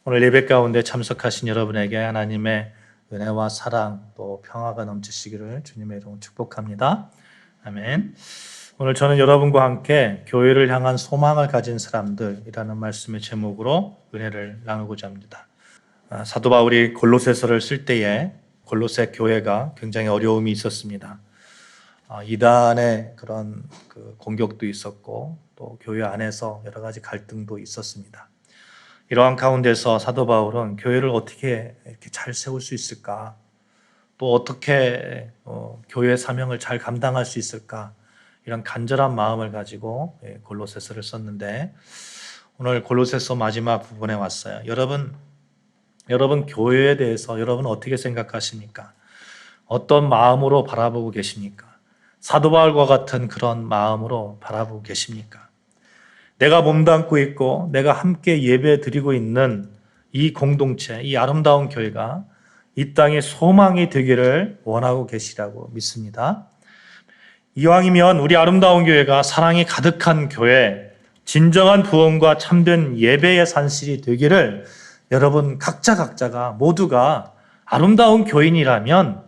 오늘 예배 가운데 참석하신 여러분에게 하나님의 은혜와 사랑 또 평화가 넘치시기를 주님의 이름으로 축복합니다. 아멘. 오늘 저는 여러분과 함께 교회를 향한 소망을 가진 사람들이라는 말씀의 제목으로 은혜를 나누고자 합니다. 사도 바울이 골로새서를 쓸 때에 골로새 교회가 굉장히 어려움이 있었습니다. 이단의 그런 공격도 있었고 또 교회 안에서 여러 가지 갈등도 있었습니다. 이러한 가운데서 사도 바울은 교회를 어떻게 이렇게 잘 세울 수 있을까? 또 어떻게 교회 사명을 잘 감당할 수 있을까? 이런 간절한 마음을 가지고 골로새서를 썼는데 오늘 골로새서 마지막 부분에 왔어요. 여러분 교회에 대해서 여러분 어떻게 생각하십니까? 어떤 마음으로 바라보고 계십니까? 사도 바울과 같은 그런 마음으로 바라보고 계십니까? 내가 몸담고 있고 내가 함께 예배 드리고 있는 이 공동체, 이 아름다운 교회가 이 땅의 소망이 되기를 원하고 계시라고 믿습니다. 이왕이면 우리 아름다운 교회가 사랑이 가득한 교회, 진정한 부흥과 참된 예배의 산실이 되기를 여러분 각자가 모두가 아름다운 교인이라면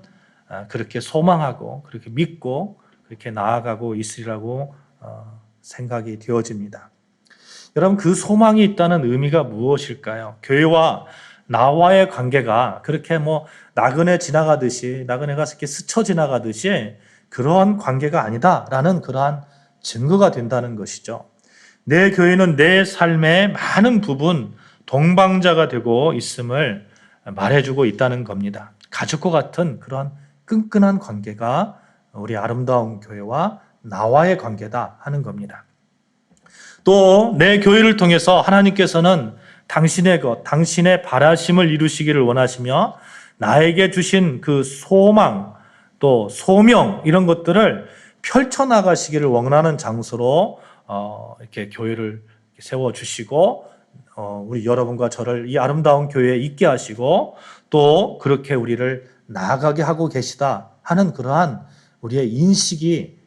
그렇게 소망하고 그렇게 믿고 그렇게 나아가고 있으리라고 생각이 되어집니다. 여러분 그 소망이 있다는 의미가 무엇일까요? 교회와 나와의 관계가 그렇게 나그네 지나가듯이 나그네가 이렇게 스쳐 지나가듯이 그러한 관계가 아니다라는 그러한 증거가 된다는 것이죠. 내 교회는 내 삶의 많은 부분 동방자가 되고 있음을 말해주고 있다는 겁니다. 가족과 같은 그런 끈끈한 관계가 우리 아름다운 교회와 나와의 관계다 하는 겁니다. 또 내 교회를 통해서 하나님께서는 당신의 것, 당신의 바라심을 이루시기를 원하시며 나에게 주신 그 소망, 또 소명 이런 것들을 펼쳐나가시기를 원하는 장소로 이렇게 교회를 세워주시고 우리 여러분과 저를 이 아름다운 교회에 있게 하시고 또 그렇게 우리를 나아가게 하고 계시다 하는 그러한 우리의 인식이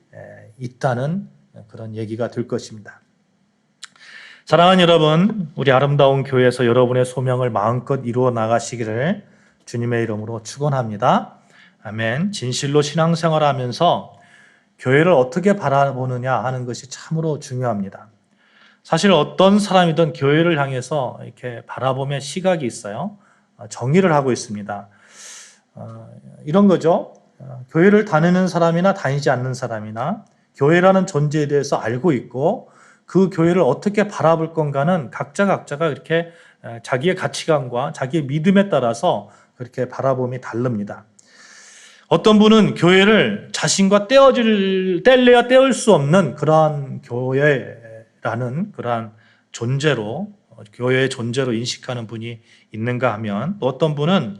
있다는 그런 얘기가 될 것입니다. 사랑하는 여러분, 우리 아름다운 교회에서 여러분의 소명을 마음껏 이루어 나가시기를 주님의 이름으로 축원합니다. 아멘. 진실로 신앙생활하면서 교회를 어떻게 바라보느냐 하는 것이 참으로 중요합니다. 사실 어떤 사람이든 교회를 향해서 이렇게 바라보면 시각이 있어요. 정의를 하고 있습니다. 이런 거죠. 교회를 다니는 사람이나 다니지 않는 사람이나 교회라는 존재에 대해서 알고 있고 그 교회를 어떻게 바라볼 건가는 각자가 이렇게 자기의 가치관과 자기의 믿음에 따라서 그렇게 바라봄이 다릅니다. 어떤 분은 교회를 자신과 뗄래야 떼을 수 없는 그러한 교회라는 그러한 존재로 교회의 존재로 인식하는 분이 있는가 하면 또 어떤 분은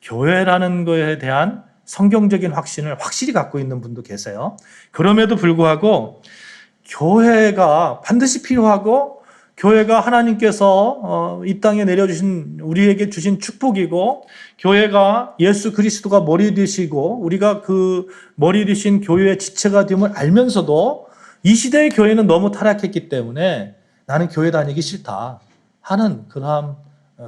교회라는 것에 대한 성경적인 확신을 확실히 갖고 있는 분도 계세요. 그럼에도 불구하고 교회가 반드시 필요하고 교회가 하나님께서 이 땅에 내려주신 우리에게 주신 축복이고 교회가 예수 그리스도가 머리 되시고 우리가 그 머리 되신 교회의 지체가 됨을 알면서도 이 시대의 교회는 너무 타락했기 때문에 나는 교회 다니기 싫다 하는 그러한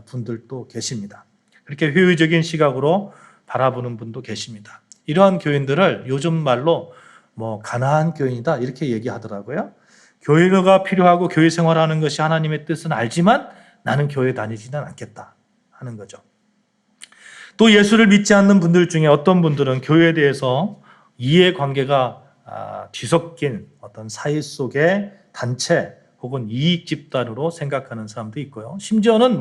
분들도 계십니다. 그렇게 회의적인 시각으로 바라보는 분도 계십니다. 이러한 교인들을 요즘 말로 가나안 교인이다 이렇게 얘기하더라고요. 교회가 필요하고 교회 생활하는 것이 하나님의 뜻은 알지만 나는 교회 다니지는 않겠다 하는 거죠. 또 예수를 믿지 않는 분들 중에 어떤 분들은 교회에 대해서 이해관계가 뒤섞인 어떤 사이 속의 단체 혹은 이익 집단으로 생각하는 사람도 있고요. 심지어는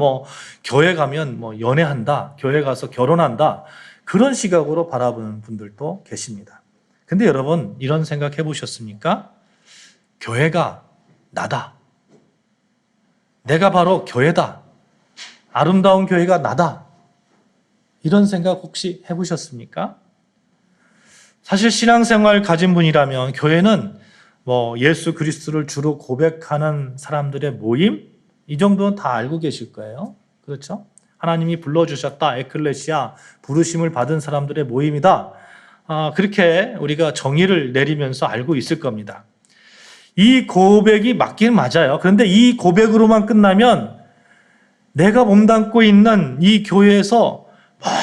교회 가면 연애한다, 교회 가서 결혼한다 그런 시각으로 바라보는 분들도 계십니다. 근데 여러분 이런 생각 해보셨습니까? 교회가 나다. 내가 바로 교회다. 아름다운 교회가 나다. 이런 생각 혹시 해보셨습니까? 사실 신앙생활 가진 분이라면 교회는 예수 그리스도를 주로 고백하는 사람들의 모임? 이 정도는 다 알고 계실 거예요. 그렇죠? 하나님이 불러주셨다. 에클레시아, 부르심을 받은 사람들의 모임이다. 그렇게 우리가 정의를 내리면서 알고 있을 겁니다. 이 고백이 맞긴 맞아요. 그런데 이 고백으로만 끝나면 내가 몸담고 있는 이 교회에서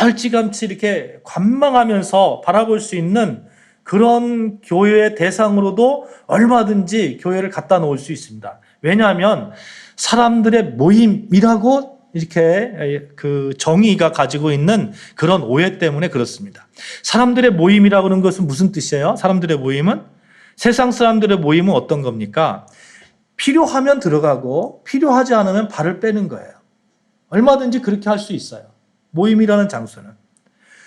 멀찌감치 이렇게 관망하면서 바라볼 수 있는 그런 교회의 대상으로도 얼마든지 교회를 갖다 놓을 수 있습니다. 왜냐하면 사람들의 모임이라고 이렇게 그 정의가 가지고 있는 그런 오해 때문에 그렇습니다. 사람들의 모임이라고 하는 것은 무슨 뜻이에요? 사람들의 모임은? 세상 사람들의 모임은 어떤 겁니까? 필요하면 들어가고 필요하지 않으면 발을 빼는 거예요. 얼마든지 그렇게 할 수 있어요. 모임이라는 장소는.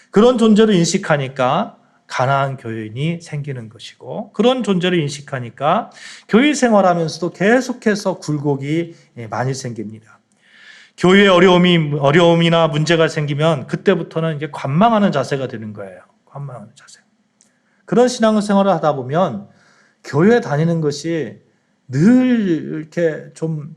그런 존재를 인식하니까 가난한 교인이 생기는 것이고, 그런 존재를 인식하니까 교회 생활하면서도 계속해서 굴곡이 많이 생깁니다. 교회에 어려움이나 문제가 생기면 그때부터는 이제 관망하는 자세가 되는 거예요. 관망하는 자세. 그런 신앙생활을 하다 보면 교회 다니는 것이 늘 이렇게 좀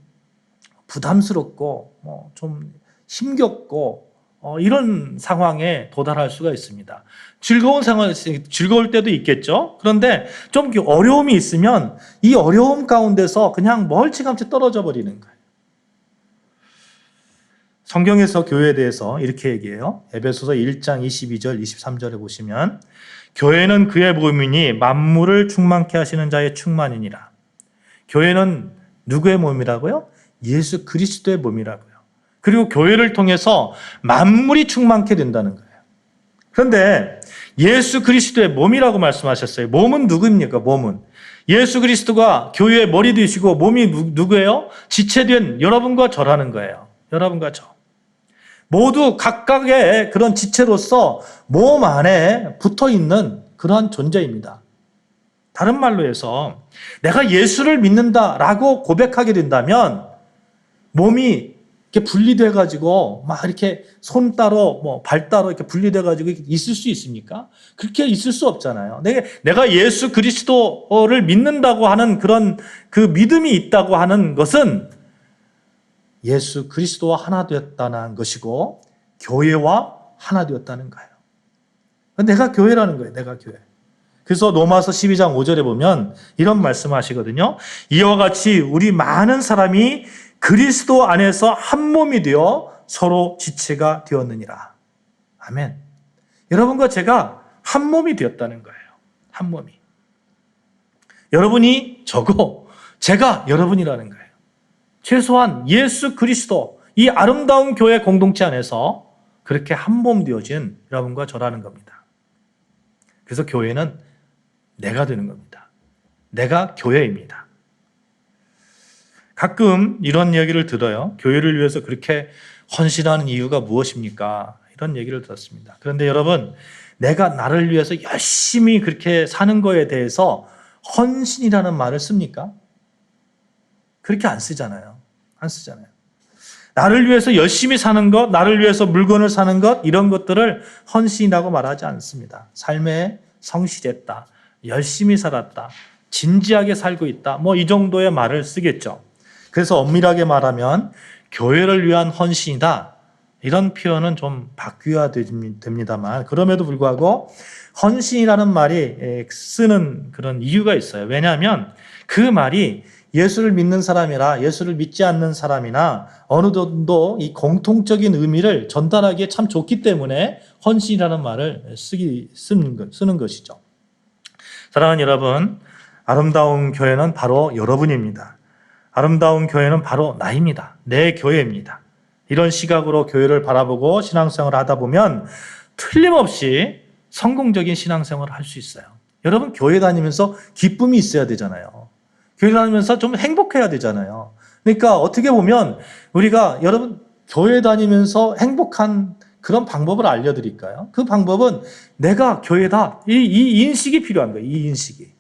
부담스럽고 좀 힘겹고 이런 상황에 도달할 수가 있습니다. 즐거울 때도 있겠죠. 그런데 좀 어려움이 있으면 이 어려움 가운데서 그냥 멀찌감치 떨어져 버리는 거예요. 성경에서 교회에 대해서 이렇게 얘기해요. 에베소서 1장 22절, 23절에 보시면 교회는 그의 몸이니 만물을 충만케 하시는 자의 충만이니라. 교회는 누구의 몸이라고요? 예수 그리스도의 몸이라고요. 그리고 교회를 통해서 만물이 충만케 된다는 거예요. 그런데 예수 그리스도의 몸이라고 말씀하셨어요. 몸은 누구입니까? 몸은. 예수 그리스도가 교회의 머리 되시고 몸이 누구예요? 지체된 여러분과 저라는 거예요. 여러분과 저. 모두 각각의 그런 지체로서 몸 안에 붙어 있는 그러한 존재입니다. 다른 말로 해서 내가 예수를 믿는다라고 고백하게 된다면 몸이 이렇게 분리돼 가지고 막 이렇게 손 따로 발 따로 이렇게 분리돼 가지고 있을 수 있습니까? 그렇게 있을 수 없잖아요. 내가 예수 그리스도를 믿는다고 하는 그런 그 믿음이 있다고 하는 것은 예수 그리스도와 하나 되었다는 것이고 교회와 하나 되었다는 거예요. 내가 교회라는 거예요. 내가 교회. 그래서 로마서 12장 5절에 보면 이런 말씀하시거든요. 이와 같이 우리 많은 사람이 그리스도 안에서 한 몸이 되어 서로 지체가 되었느니라. 아멘. 여러분과 제가 한 몸이 되었다는 거예요. 한 몸이. 여러분이 저고 제가 여러분이라는 거예요. 최소한 예수 그리스도 이 아름다운 교회 공동체 안에서 그렇게 한 몸 되어진 여러분과 저라는 겁니다. 그래서 교회는 내가 되는 겁니다. 내가 교회입니다. 가끔 이런 얘기를 들어요. 교회를 위해서 그렇게 헌신하는 이유가 무엇입니까? 이런 얘기를 들었습니다. 그런데 여러분, 내가 나를 위해서 열심히 그렇게 사는 거에 대해서 헌신이라는 말을 씁니까? 그렇게 안 쓰잖아요. 안 쓰잖아요. 나를 위해서 열심히 사는 것, 나를 위해서 물건을 사는 것, 이런 것들을 헌신이라고 말하지 않습니다. 삶에 성실했다, 열심히 살았다, 진지하게 살고 있다, 이 정도의 말을 쓰겠죠. 그래서 엄밀하게 말하면 교회를 위한 헌신이다, 이런 표현은 좀 바뀌어야 됩니다만, 그럼에도 불구하고 헌신이라는 말이 쓰는 그런 이유가 있어요. 왜냐하면 그 말이 예수를 믿는 사람이나 예수를 믿지 않는 사람이나 어느 정도 이 공통적인 의미를 전달하기에 참 좋기 때문에 헌신이라는 말을 쓰는 것이죠. 사랑하는 여러분, 아름다운 교회는 바로 여러분입니다. 아름다운 교회는 바로 나입니다. 내 교회입니다. 이런 시각으로 교회를 바라보고 신앙생활을 하다 보면 틀림없이 성공적인 신앙생활을 할 수 있어요. 여러분, 교회 다니면서 기쁨이 있어야 되잖아요. 교회 다니면서 좀 행복해야 되잖아요. 그러니까 어떻게 보면 우리가 여러분 교회 다니면서 행복한 그런 방법을 알려드릴까요? 그 방법은 내가 교회다. 이 인식이 필요한 거예요. 이 인식이.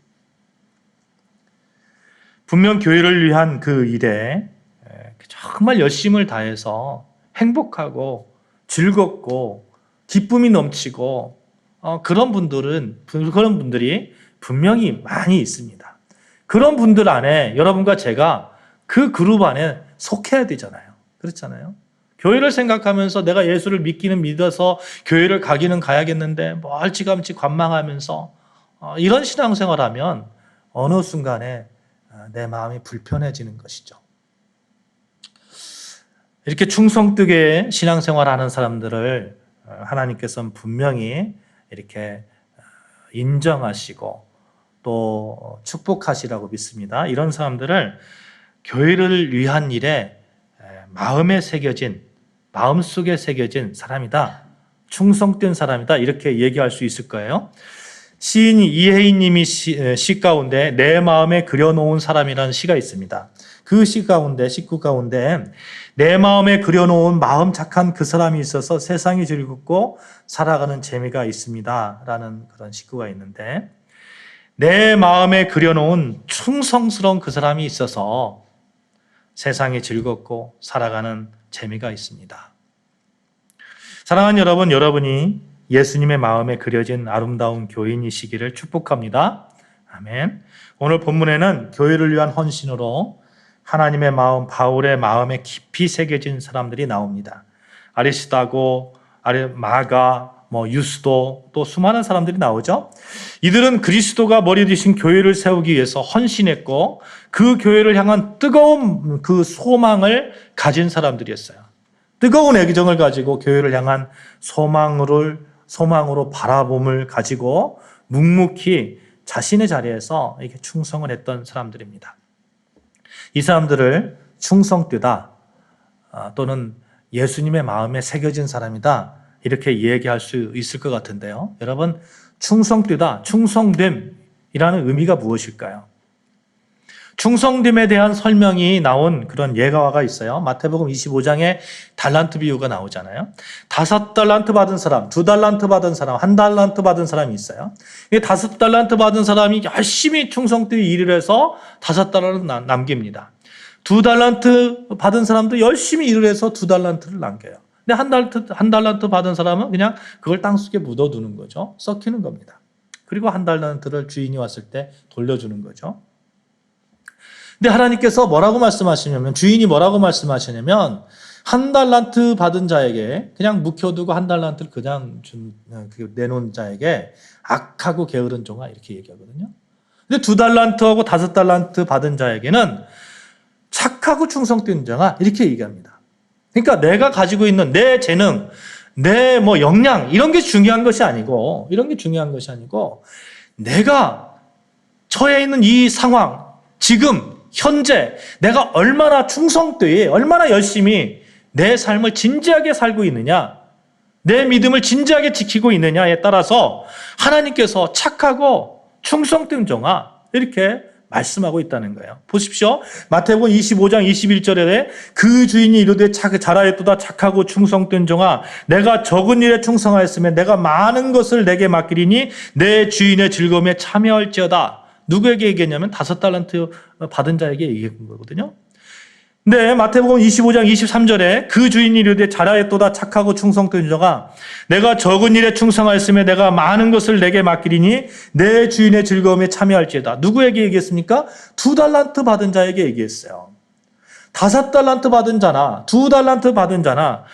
분명 교회를 위한 그 일에 정말 열심을 다해서 행복하고 즐겁고 기쁨이 넘치고 그런 분들이 분명히 많이 있습니다. 그런 분들 안에 여러분과 제가 그 그룹 안에 속해야 되잖아요. 그렇잖아요. 교회를 생각하면서 내가 예수를 믿어서 교회를 가기는 가야겠는데 멀찌감치 관망하면서 이런 신앙생활하면 어느 순간에 내 마음이 불편해지는 것이죠. 이렇게 충성되게 신앙생활하는 사람들을 하나님께서는 분명히 이렇게 인정하시고 또 축복하시라고 믿습니다. 이런 사람들을 교회를 위한 일에 마음속에 새겨진 사람이다. 충성된 사람이다. 이렇게 얘기할 수 있을 거예요. 시인 이혜인 님이 시 가운데 내 마음에 그려놓은 사람이라는 시가 있습니다. 그 시 가운데, 식구 가운데 내 마음에 그려놓은 마음 착한 그 사람이 있어서 세상이 즐겁고 살아가는 재미가 있습니다. 라는 그런 식구가 있는데, 내 마음에 그려놓은 충성스러운 그 사람이 있어서 세상이 즐겁고 살아가는 재미가 있습니다. 사랑하는 여러분, 여러분이 예수님의 마음에 그려진 아름다운 교인이시기를 축복합니다. 아멘. 오늘 본문에는 교회를 위한 헌신으로 하나님의 마음, 바울의 마음에 깊이 새겨진 사람들이 나옵니다. 아리스다고, 마가, 유스도, 또 수많은 사람들이 나오죠. 이들은 그리스도가 머리 되신 교회를 세우기 위해서 헌신했고 그 교회를 향한 뜨거운 그 소망을 가진 사람들이었어요. 뜨거운 애정을 가지고 교회를 향한 소망으로 바라봄을 가지고 묵묵히 자신의 자리에서 이렇게 충성을 했던 사람들입니다. 이 사람들을 충성되다 또는 예수님의 마음에 새겨진 사람이다 이렇게 얘기할 수 있을 것 같은데요. 여러분, 충성되다, 충성됨이라는 의미가 무엇일까요? 충성됨에 대한 설명이 나온 그런 예가가 있어요. 마태복음 25장에 달란트 비유가 나오잖아요. 5달란트 받은 사람, 2달란트 받은 사람, 1달란트 받은 사람이 있어요. 5달란트 받은 사람이 열심히 충성되게 일을 해서 5달란트 남깁니다. 2달란트 받은 사람도 열심히 일을 해서 2달란트를 남겨요. 근데 한 달란트 받은 사람은 그냥 그걸 땅속에 묻어두는 거죠. 썩히는 겁니다. 그리고 1달란트를 주인이 왔을 때 돌려주는 거죠. 근데 하나님께서 뭐라고 말씀하시냐면, 주인이 뭐라고 말씀하시냐면 1달란트 받은 자에게 그냥 묵혀두고 1달란트를 그냥 내놓은 자에게 악하고 게으른 종아 이렇게 얘기하거든요. 근데 2달란트하고 5달란트 받은 자에게는 착하고 충성된 자가 이렇게 얘기합니다. 그러니까 내가 가지고 있는 내 재능, 내 역량 이런 게 중요한 것이 아니고 내가 처해 있는 이 상황, 지금 현재 내가 얼마나 충성되게 얼마나 열심히 내 삶을 진지하게 살고 있느냐, 내 믿음을 진지하게 지키고 있느냐에 따라서 하나님께서 착하고 충성된 종아 이렇게 말씀하고 있다는 거예요. 보십시오. 마태복음 25장 21절에 그 주인이 이르되 잘하였도다 착하고 충성된 종아, 내가 적은 일에 충성하였으면 내가 많은 것을 내게 맡기리니 내 주인의 즐거움에 참여할지어다. 누구에게 얘기했냐면 5달란트 받은 자에게 얘기한 거거든요. 근데 마태복음 25장 23절에 그 주인이 이르되 잘하였도다 착하고 충성된 자가, 내가 적은 일에 충성하였으며 내가 많은 것을 내게 맡기리니 내 주인의 즐거움에 참여할지어다. 누구에게 얘기했습니까? 2달란트 받은 자에게 얘기했어요. 5달란트 받은 자나 2달란트 받은 자나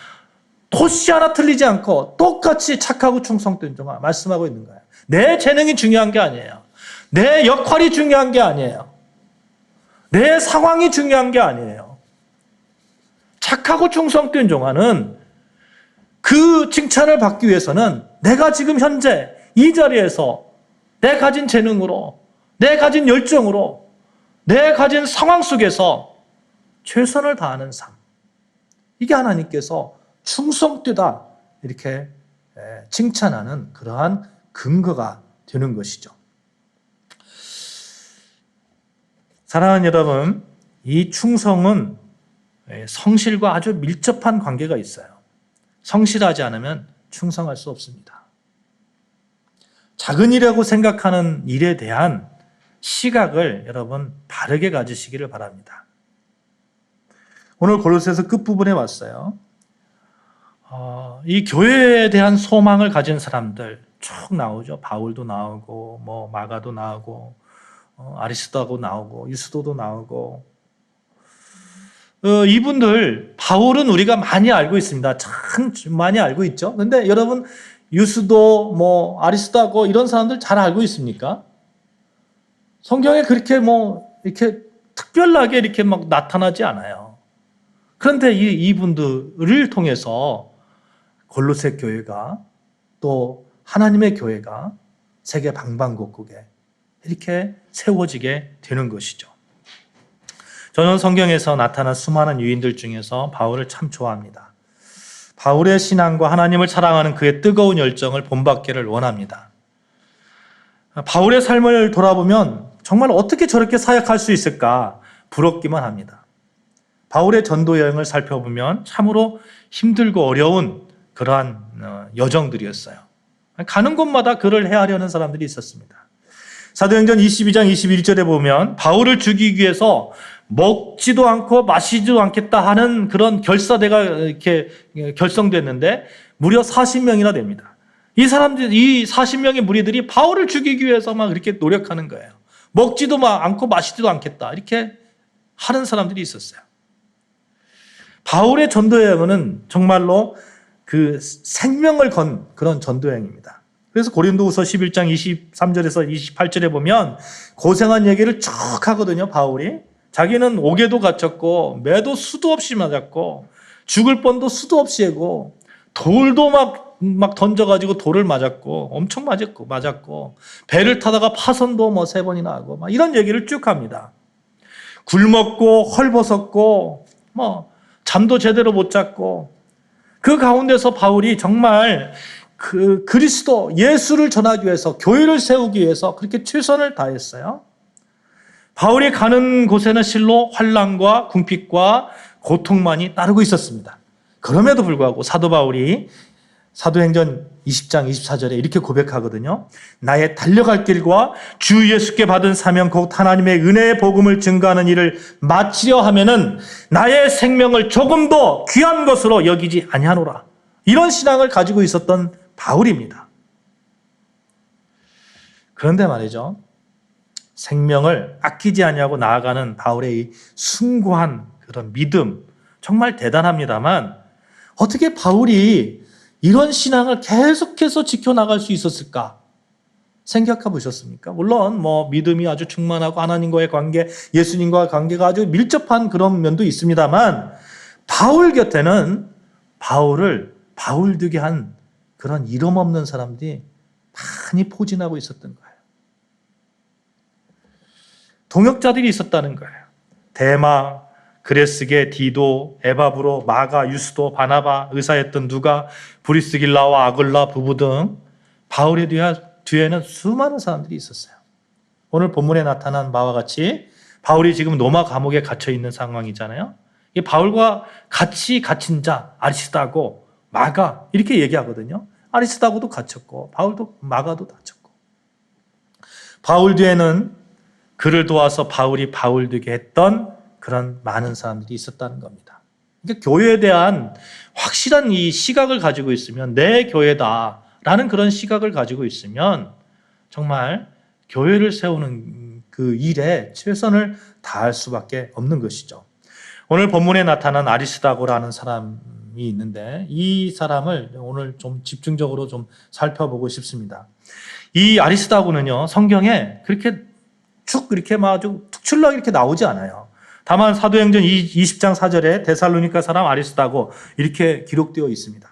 토시 하나 틀리지 않고 똑같이 착하고 충성된 자가 말씀하고 있는 거예요. 내 재능이 중요한 게 아니에요. 내 역할이 중요한 게 아니에요. 내 상황이 중요한 게 아니에요. 착하고 충성된 종아는 그 칭찬을 받기 위해서는 내가 지금 현재 이 자리에서 내 가진 재능으로, 내 가진 열정으로, 내 가진 상황 속에서 최선을 다하는 삶. 이게 하나님께서 충성되다 이렇게 칭찬하는 그러한 근거가 되는 것이죠. 사랑하는 여러분, 이 충성은 성실과 아주 밀접한 관계가 있어요. 성실하지 않으면 충성할 수 없습니다. 작은 일이라고 생각하는 일에 대한 시각을 여러분 바르게 가지시기를 바랍니다. 오늘 골로새서 끝부분에 왔어요. 이 교회에 대한 소망을 가진 사람들 쭉 나오죠. 바울도 나오고 마가도 나오고 아리스도하고 나오고 유스도도 나오고, 이분들 바울은 우리가 많이 알고 있습니다. 참 많이 알고 있죠. 근데 여러분 유스도 아리스도하고 이런 사람들 잘 알고 있습니까? 성경에 그렇게 이렇게 특별하게 이렇게 막 나타나지 않아요. 그런데 이분들을 통해서 골로새 교회가 또 하나님의 교회가 세계 방방곡곡에 이렇게 세워지게 되는 것이죠. 저는 성경에서 나타난 수많은 유인들 중에서 바울을 참 좋아합니다. 바울의 신앙과 하나님을 사랑하는 그의 뜨거운 열정을 본받기를 원합니다. 바울의 삶을 돌아보면 정말 어떻게 저렇게 사역할 수 있을까 부럽기만 합니다. 바울의 전도 여행을 살펴보면 참으로 힘들고 어려운 그러한 여정들이었어요. 가는 곳마다 그를 해하려는 사람들이 있었습니다. 사도행전 22장 21절에 보면 바울을 죽이기 위해서 먹지도 않고 마시지도 않겠다 하는 그런 결사대가 이렇게 결성됐는데 무려 40명이나 됩니다. 이 40명의 무리들이 바울을 죽이기 위해서 막 그렇게 노력하는 거예요. 먹지도 않고 마시지도 않겠다. 이렇게 하는 사람들이 있었어요. 바울의 전도여행은 정말로 그 생명을 건 그런 전도여행입니다. 그래서 고린도후서 11장 23절에서 28절에 보면 고생한 얘기를 쭉 하거든요, 바울이. 자기는 옥에도 갇혔고 매도 수도 없이 맞았고 죽을 뻔도 수도 없이 하고 돌도 막 던져가지고 돌을 맞았고 엄청 맞았고 배를 타다가 파선도 3번이나 하고 막 이런 얘기를 쭉 합니다. 굶었고 헐벗었고 잠도 제대로 못 잤고 그 가운데서 바울이 정말 그 그리스도 예수를 전하기 위해서 교회를 세우기 위해서 그렇게 최선을 다했어요. 바울이 가는 곳에는 실로 환난과 궁핍과 고통만이 따르고 있었습니다. 그럼에도 불구하고 사도 바울이 사도행전 20장 24절에 이렇게 고백하거든요. 나의 달려갈 길과 주 예수께 받은 사명 곧 하나님의 은혜의 복음을 증거하는 일을 마치려 하면은 나의 생명을 조금도 귀한 것으로 여기지 아니하노라. 이런 신앙을 가지고 있었던 바울입니다. 그런데 말이죠. 생명을 아끼지 아니하고 나아가는 바울의 이 숭고한 그런 믿음 정말 대단합니다만 어떻게 바울이 이런 신앙을 계속해서 지켜나갈 수 있었을까? 생각해 보셨습니까? 물론 믿음이 아주 충만하고 하나님과의 관계, 예수님과의 관계가 아주 밀접한 그런 면도 있습니다만 바울 곁에는 바울을 바울 되게 한 그런 이름 없는 사람들이 많이 포진하고 있었던 거예요. 동역자들이 있었다는 거예요. 데마, 그레스게, 디도, 에바브로, 마가, 유스도, 바나바, 의사였던 누가, 브리스길라와 아글라 부부 등 바울의 뒤에는 수많은 사람들이 있었어요. 오늘 본문에 나타난 바와 같이 바울이 지금 로마 감옥에 갇혀 있는 상황이잖아요. 이 바울과 같이 갇힌 자 아리스다고, 마가 이렇게 얘기하거든요. 아리스다고도 갇혔고 바울도 마가도 갇혔고 바울 뒤에는 그를 도와서 바울이 바울 되게 했던 그런 많은 사람들이 있었다는 겁니다. 그러니까 교회에 대한 확실한 이 시각을 가지고 있으면 내 교회다라는 그런 시각을 가지고 있으면 정말 교회를 세우는 그 일에 최선을 다할 수밖에 없는 것이죠. 오늘 본문에 나타난 아리스다고라는 사람이 있는데 이 사람을 오늘 좀 집중적으로 좀 살펴보고 싶습니다. 이 아리스다고는요 성경에 그렇게 쭉 이렇게 아주 특출나게 이렇게 나오지 않아요. 다만 사도행전 20장 4절에 데살로니가 사람 아리스다고 이렇게 기록되어 있습니다.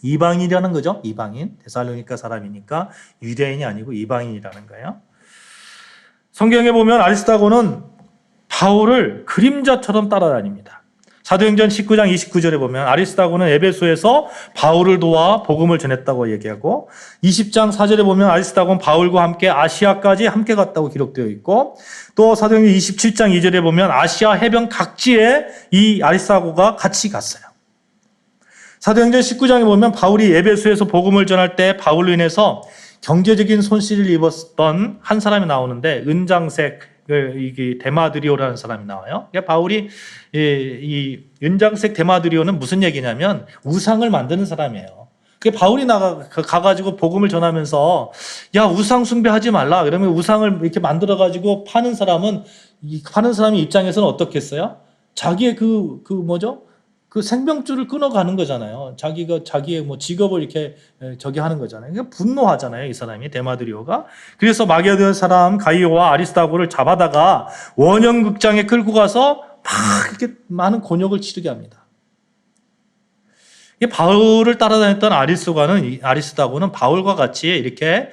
이방인이라는 거죠. 이방인. 데살로니가 사람이니까 유대인이 아니고 이방인이라는 거예요. 성경에 보면 아리스다고는 바울을 그림자처럼 따라다닙니다. 사도행전 19장 29절에 보면 아리스다고는 에베소에서 바울을 도와 복음을 전했다고 얘기하고 20장 4절에 보면 아리스다고는 바울과 함께 아시아까지 함께 갔다고 기록되어 있고 또 사도행전 27장 2절에 보면 아시아 해변 각지에 이 아리스다고가 같이 갔어요. 사도행전 19장에 보면 바울이 에베소에서 복음을 전할 때 바울로 인해서 경제적인 손실을 입었던 한 사람이 나오는데 은장색 이게 데마드리오라는 사람이 나와요. 그러니까 바울이 이 은장색 데마드리오는 무슨 얘기냐면 우상을 만드는 사람이에요. 그 바울이 가가지고 복음을 전하면서 야 우상 숭배하지 말라. 그러면 우상을 이렇게 만들어가지고 파는 사람이 입장에서는 어떻겠어요? 자기의 그 생명줄을 끊어가는 거잖아요. 자기의 직업을 이렇게 하는 거잖아요. 그러니까 분노하잖아요, 이 사람이 데마드리오가. 그래서 마게도냐 사람 가이오와 아리스다고를 잡아다가 원형극장에 끌고 가서 막 이렇게 많은 곤욕을 치르게 합니다. 이 바울을 따라다녔던 아리스다고는 바울과 같이 이렇게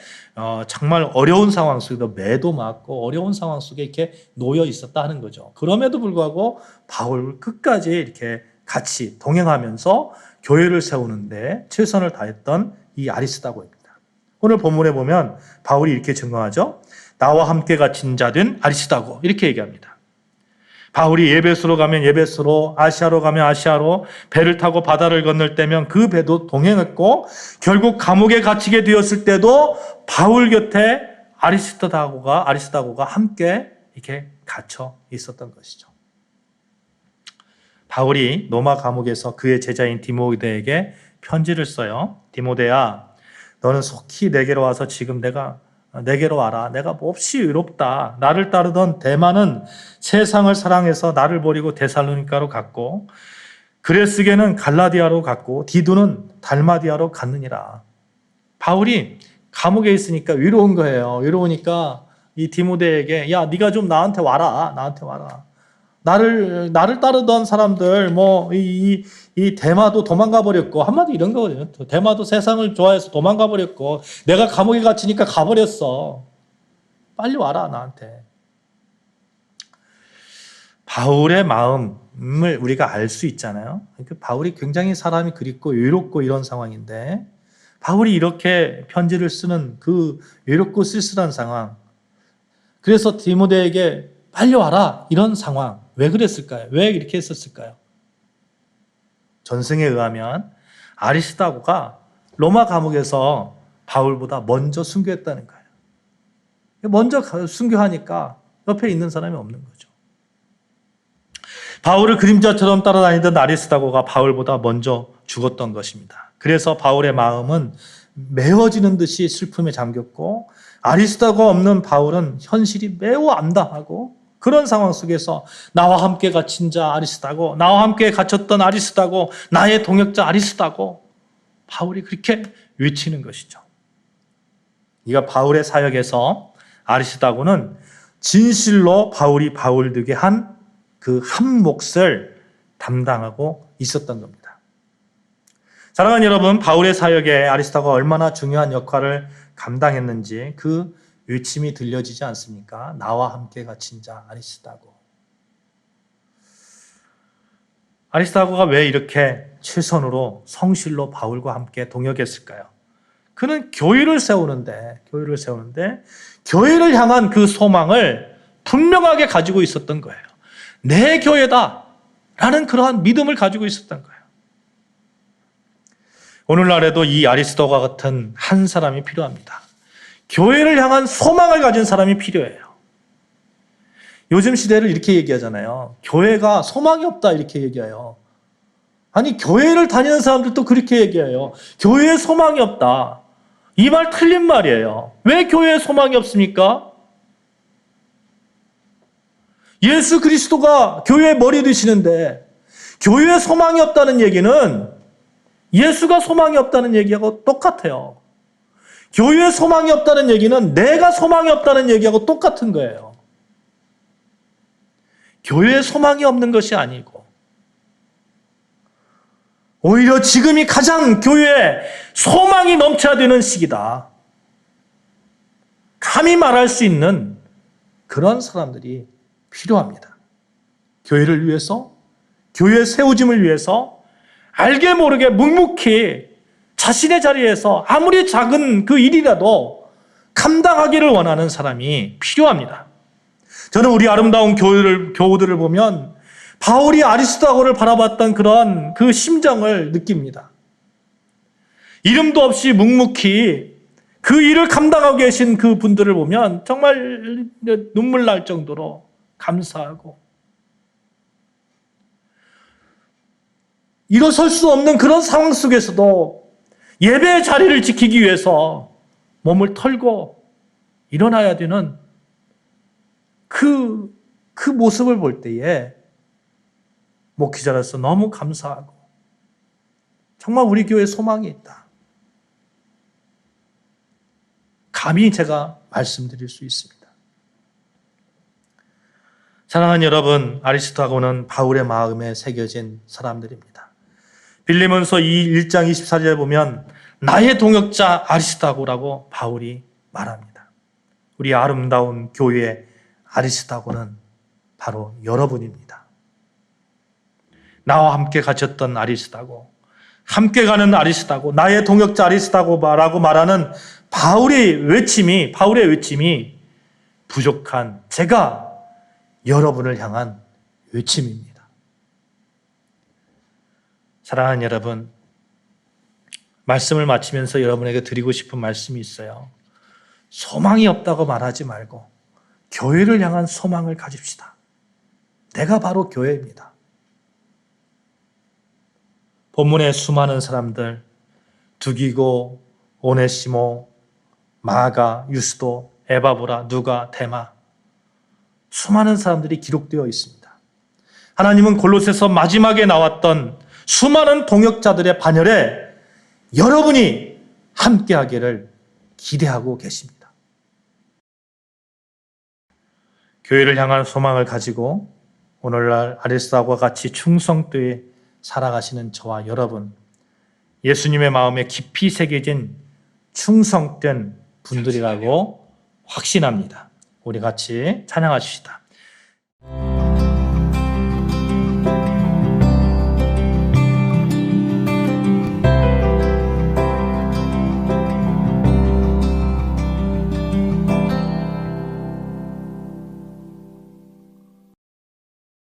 정말 어려운 상황 속에도 매도 맞고 어려운 상황 속에 이렇게 놓여 있었다 하는 거죠. 그럼에도 불구하고 바울 끝까지 이렇게 같이 동행하면서 교회를 세우는데 최선을 다했던 이 아리스다고입니다. 오늘 본문에 보면 바울이 이렇게 증거하죠. 나와 함께 갇힌 자 된 아리스다고 이렇게 얘기합니다. 바울이 에베소로 가면 에베소로, 아시아로 가면 아시아로, 배를 타고 바다를 건널 때면 그 배도 동행했고 결국 감옥에 갇히게 되었을 때도 바울 곁에 아리스다고가 함께 이렇게 갇혀 있었던 것이죠. 바울이 로마 감옥에서 그의 제자인 디모데에게 편지를 써요. 디모데야, 너는 속히 내게로 와서 지금 내게로 와라. 내가 몹시 의롭다. 나를 따르던 데마는 세상을 사랑해서 나를 버리고 데살로니가로 갔고 그레스게는 갈라디아로 갔고 디도는 달마디아로 갔느니라. 바울이 감옥에 있으니까 위로운 거예요. 위로우니까 이 디모데에게 야, 네가 좀 나한테 와라. 나를 따르던 사람들 이 데마도 도망가 버렸고 한마디 이런 거거든요. 데마도 세상을 좋아해서 도망가 버렸고 내가 감옥에 갇히니까 가버렸어. 빨리 와라 나한테. 바울의 마음을 우리가 알 수 있잖아요. 바울이 굉장히 사람이 그립고 외롭고 이런 상황인데 바울이 이렇게 편지를 쓰는 그 외롭고 쓸쓸한 상황. 그래서 디모데에게 빨리 와라 이런 상황. 왜 그랬을까요? 왜 이렇게 했었을까요? 전승에 의하면 아리스다고가 로마 감옥에서 바울보다 먼저 순교했다는 거예요. 먼저 순교하니까 옆에 있는 사람이 없는 거죠. 바울을 그림자처럼 따라다니던 아리스다고가 바울보다 먼저 죽었던 것입니다. 그래서 바울의 마음은 메워지는 듯이 슬픔에 잠겼고 아리스다고가 없는 바울은 현실이 매우 암담하고 그런 상황 속에서 나와 함께 갇힌 자 아리스다고, 나와 함께 갇혔던 아리스다고, 나의 동역자 아리스다고 바울이 그렇게 외치는 것이죠. 이가 바울의 사역에서 아리스다고는 진실로 바울이 바울되게 한 그 한 몫을 담당하고 있었던 겁니다. 사랑하는 여러분, 바울의 사역에 아리스다고가 얼마나 중요한 역할을 감당했는지 그 외침이 들려지지 않습니까? 나와 함께 갇힌 자 아리스다고. 아리스다고가 왜 이렇게 최선으로 성실로 바울과 함께 동역했을까요? 그는 교회를 세우는데 교회를 향한 그 소망을 분명하게 가지고 있었던 거예요. 내 교회다 라는 그러한 믿음을 가지고 있었던 거예요. 오늘날에도 이 아리스도와 같은 한 사람이 필요합니다. 교회를 향한 소망을 가진 사람이 필요해요. 요즘 시대를 이렇게 얘기하잖아요. 교회가 소망이 없다 이렇게 얘기해요. 아니 교회를 다니는 사람들도 그렇게 얘기해요. 교회에 소망이 없다. 이 말 틀린 말이에요. 왜 교회에 소망이 없습니까? 예수 그리스도가 교회의 머리 되시는데 교회에 소망이 없다는 얘기는 예수가 소망이 없다는 얘기하고 똑같아요. 교회에 소망이 없다는 얘기는 내가 소망이 없다는 얘기하고 똑같은 거예요. 교회에 소망이 없는 것이 아니고 오히려 지금이 가장 교회에 소망이 넘쳐야 되는 시기다. 감히 말할 수 있는 그런 사람들이 필요합니다. 교회를 위해서, 교회의 세우짐을 위해서 알게 모르게 묵묵히 자신의 자리에서 아무리 작은 그 일이라도 감당하기를 원하는 사람이 필요합니다. 저는 우리 아름다운 교우들을 보면 바울이 아리스도아고를 바라봤던 그런 그 심정을 느낍니다. 이름도 없이 묵묵히 그 일을 감당하고 계신 그 분들을 보면 정말 눈물 날 정도로 감사하고 일어설 수 없는 그런 상황 속에서도 예배의 자리를 지키기 위해서 몸을 털고 일어나야 되는 그 모습을 볼 때에 목회자로서 너무 감사하고 정말 우리 교회에 소망이 있다. 감히 제가 말씀드릴 수 있습니다. 사랑하는 여러분, 아리스토하고는 바울의 마음에 새겨진 사람들입니다. 빌리문서 1장 24절에 보면 나의 동역자 아리스토하고라고 바울이 말합니다. 우리 아름다운 교회의 아리스토하고는 바로 여러분입니다. 나와 함께 갇혔던 아리스토하고, 함께 가는 아리스토하고, 나의 동역자 아리스토하고라고 말하는 바울의 외침이 부족한 제가 여러분을 향한 외침입니다. 사랑하는 여러분, 말씀을 마치면서 여러분에게 드리고 싶은 말씀이 있어요. 소망이 없다고 말하지 말고 교회를 향한 소망을 가집시다. 내가 바로 교회입니다. 본문에 수많은 사람들, 두기고, 오네시모, 마가, 유스도, 에바브라, 누가, 데마, 수많은 사람들이 기록되어 있습니다. 하나님은 골로새서 마지막에 나왔던 수많은 동역자들의 반열에 여러분이 함께하기를 기대하고 계십니다. 교회를 향한 소망을 가지고 오늘날 아리스도와 같이 충성되이 살아가시는 저와 여러분, 예수님의 마음에 깊이 새겨진 충성된 분들이라고 확신합니다. 우리 같이 찬양하십시다.